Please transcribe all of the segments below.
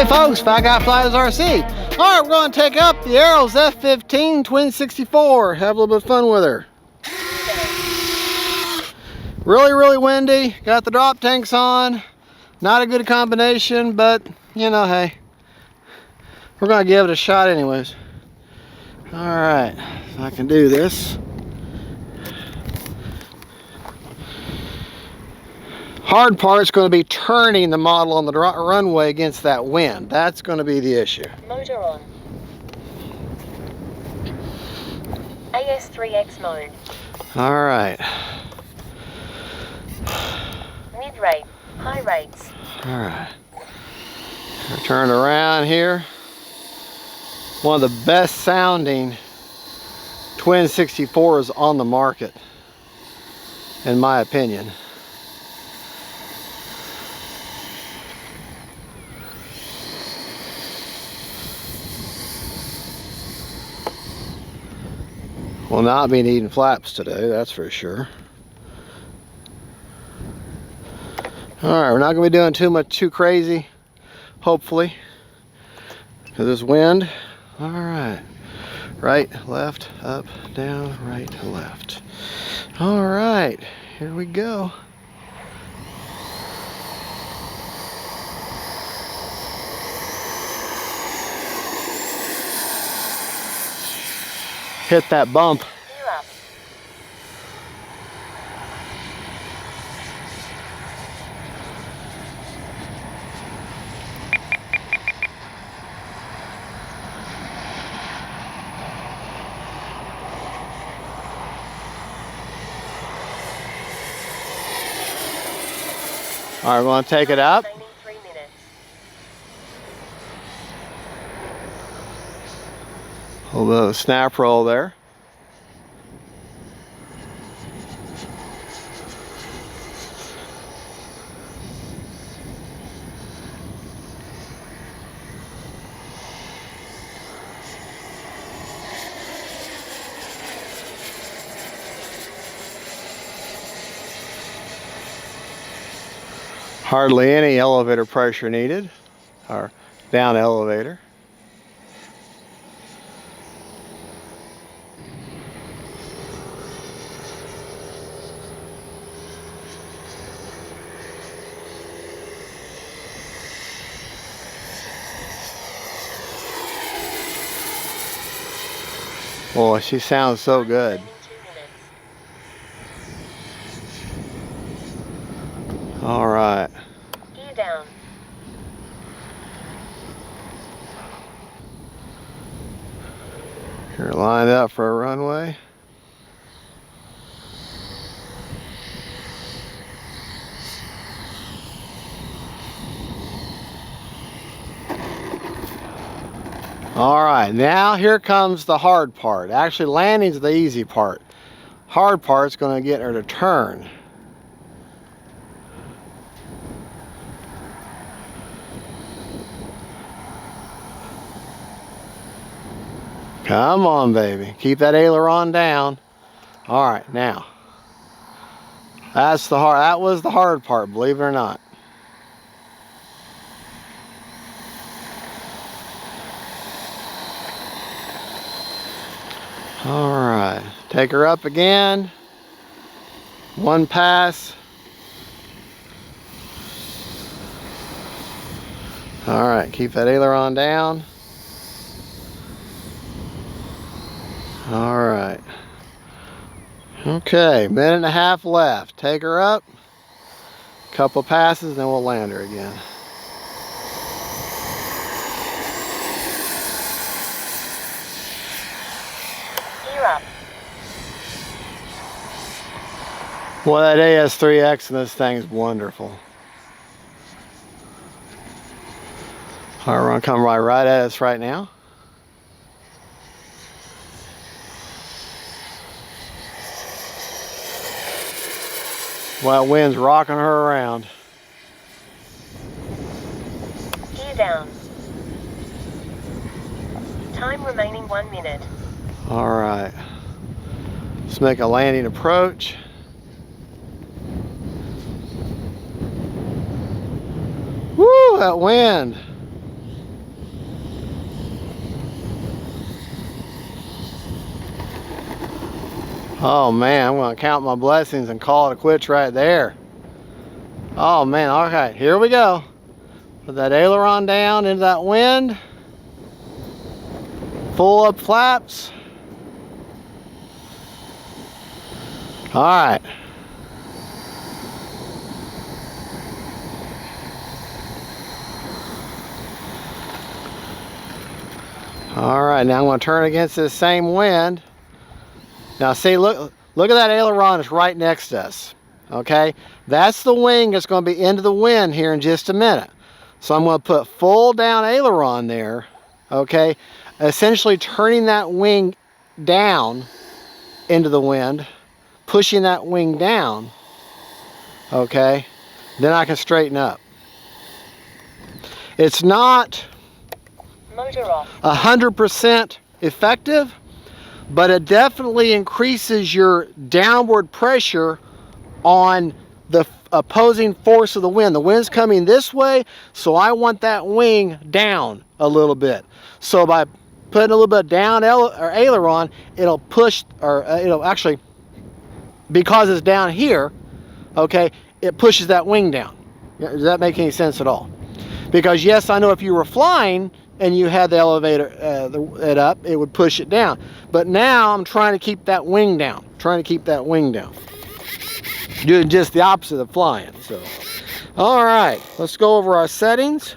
Hey folks, Fat Guy Flies RC. Alright, we're going to take up the Arrows F-15 Twin 64. Have a little bit of fun with her. Really windy. Got the drop tanks on. Not a good combination, but you know, hey, we're going to give it a shot anyways. Alright, if I can do this. Hard part's going to be turning the model on the runway against that wind. That's going to be the issue. Motor on. AS3X mode. All right. Mid rate. High rates. All right. Turn around here. One of the best sounding Twin 64s on the market, in my opinion. Will not be needing flaps today, that's for sure. Alright, we're not going to be doing too crazy, hopefully, because this wind. Alright, right, left, up, down, right, left. Alright, here we go. Hit that bump. All right, we're going to take it up. A little bit of a snap roll there. Hardly any elevator pressure needed, or down elevator. Boy, she sounds so good. All right. Gear down. You're lined up for a runway. All right, now here comes the hard part. Actually, landing's the easy part. Hard part's going to get her to turn. Come on, baby. Keep that aileron down. All right, now. That was the hard part, believe it or not. All right, take her up again. One pass. All right, keep that aileron down. All right. Okay, minute and a half left. Take her up. Couple passes, then we'll land her again. Up. Well, that AS3X in this thing is wonderful. All right, we're gonna come right at us right now. Well, that wind's rocking her around. Gear down. Time remaining 1 minute. All right, let's make a landing approach. Woo, that wind. Oh man, I'm gonna count my blessings and call it a quits right there. Oh man, okay, here we go. Put that aileron down into that wind. Full up flaps. All right. All right, now I'm going to turn against this same wind. Now see, look at that aileron is right next to us. Okay, that's the wing that's going to be into the wind here in just a minute. So I'm going to put full down aileron there. Okay, essentially turning that wing down into the wind, pushing that wing down. Okay, then I can straighten up. It's not Motor off. 100% effective, but it definitely increases your downward pressure on the opposing force of the wind. The wind's coming this way, so I want that wing down a little bit. So by putting a little bit down or aileron, it'll push, or it'll actually, because it's down here, okay, it pushes that wing down. Does that make any sense at all? Because yes, I know if you were flying and you had the elevator it up, it would push it down. But now I'm trying to keep that wing down. Doing just the opposite of flying. So, all right, let's go over our settings.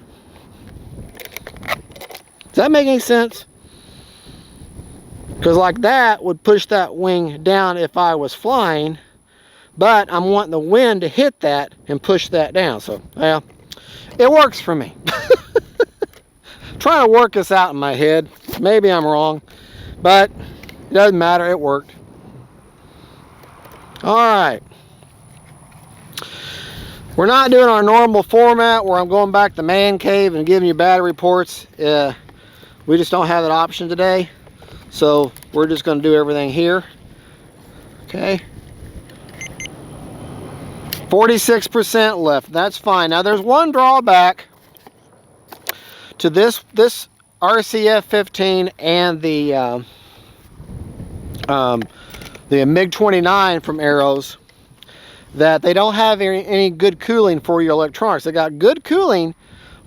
Does that make any sense? Because like that would push that wing down if I was flying, but I'm wanting the wind to hit that and push that down. So, well, it works for me. Trying to work this out in my head. Maybe I'm wrong, but it doesn't matter, it worked. All right. We're not doing our normal format where I'm going back to man cave and giving you battery reports. We just don't have that option today. So we're just going to do everything here. Okay. 46% left. That's fine. Now there's one drawback to this RC F-15 and the MiG-29 from Arrows, that they don't have any good cooling for your electronics. They got good cooling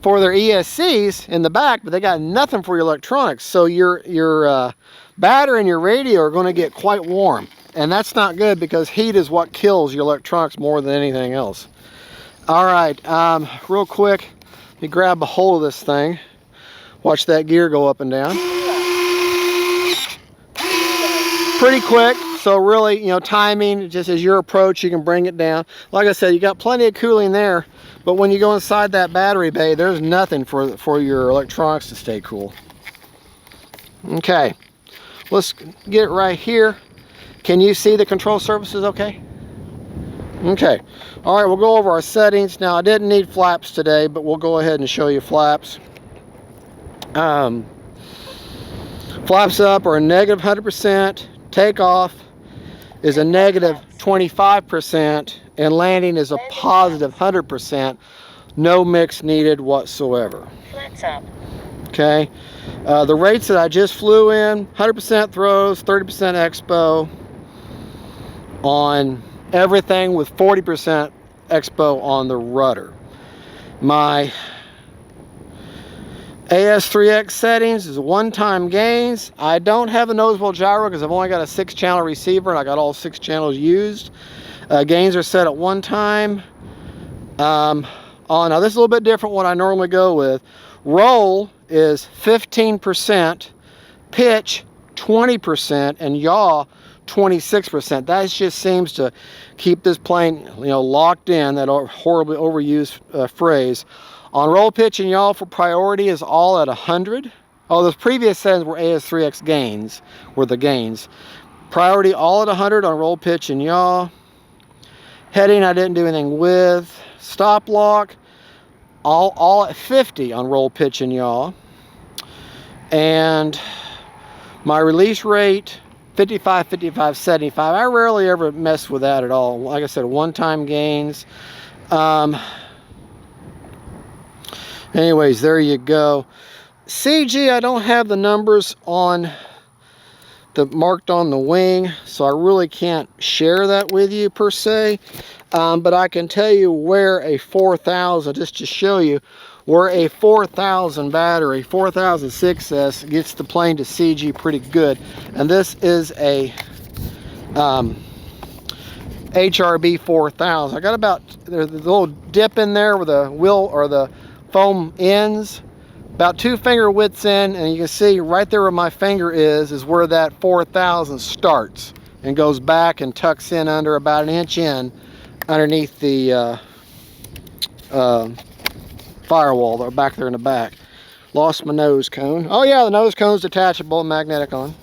for their ESCs in the back, but they got nothing for your electronics. So your battery and your radio are going to get quite warm, and that's not good because heat is what kills your electronics more than anything else. All right, real quick, let me grab a hold of this thing. Watch that gear go up and down. Pretty quick. So really, you know, timing, just as your approach, you can bring it down. Like I said, you got plenty of cooling there, but when you go inside that battery bay, there's nothing for your electronics to stay cool. Okay, let's get right here. Can you see the control surfaces okay? Okay, all right, we'll go over our settings. Now, I didn't need flaps today, but we'll go ahead and show you flaps. Flaps up are a negative 100%. Takeoff is a negative 25%, and landing is a positive 100%. No mix needed whatsoever. Flaps up. Okay, the rates that I just flew in, 100% throws, 30% expo on everything, with 40% expo on the rudder. My AS3X settings is one-time gains. I don't have a nosewheel gyro because I've only got a 6-channel receiver and I got all 6 channels used. Gains are set at one time. Now this is a little bit different what I normally go with. Roll is 15%, pitch 20%, and yaw 26%. That just seems to keep this plane, you know, locked in, that horribly overused phrase. On roll, pitch, and yaw for priority is all at 100. Oh, those previous settings were AS3X gains, were the gains. Priority all at 100 on roll, pitch, and yaw. Heading I didn't do anything with. Stop lock, all at 50 on roll, pitch, and yaw. And my release rate, 55, 55, 75. I rarely ever mess with that at all. Like I said, one-time gains. Anyways, there you go. CG, I don't have the numbers on marked on the wing, so I really can't share that with you per se. But I can tell you where a 4000, just to show you, where a 4000 battery, 4000 6S gets the plane to CG pretty good. And this is a HRB 4000. I got about, there's a little dip in there where the wheel or the foam ends, about 2 finger widths in, and you can see right there where my finger is where that 4000 starts and goes back and tucks in under about 1 inch in underneath the firewall there, back there in the back. Lost my nose cone. Oh yeah, the nose cone's detachable, magnetic on.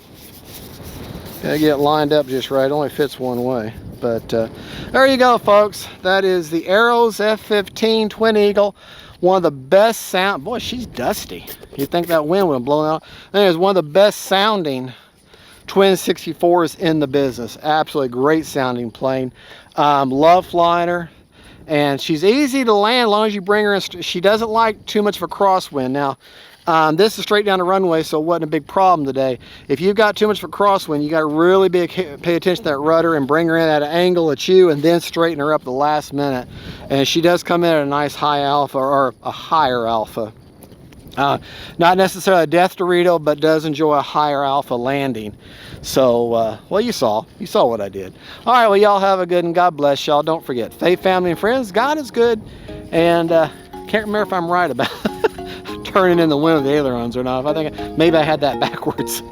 Gotta get it lined up just right. It only fits one way. But there you go, folks. That is the Arrows F-15 Twin Eagle. One of the best sound. Boy, she's dusty. You'd think that wind would have blown out. And it's one of the best sounding twin 64s in the business. Absolutely great sounding plane. Love flying her. And she's easy to land as long as you bring her in. She doesn't like too much of a crosswind. Now, this is straight down the runway, so it wasn't a big problem today. If you've got too much of a crosswind, you got to really pay attention to that rudder and bring her in at an angle at you, and then straighten her up the last minute. And she does come in at a nice high alpha, or a higher alpha. Not necessarily a death Dorito, but does enjoy a higher alpha landing. So, well, you saw what I did. All right, well, y'all have a good, and God bless y'all. Don't forget, faith, family, and friends, God is good. And can't remember if I'm right about turning in the wind with the ailerons or not. I think maybe I had that backwards.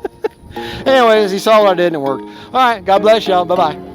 Anyways, you saw what I did and it worked. All right, God bless y'all. Bye-bye.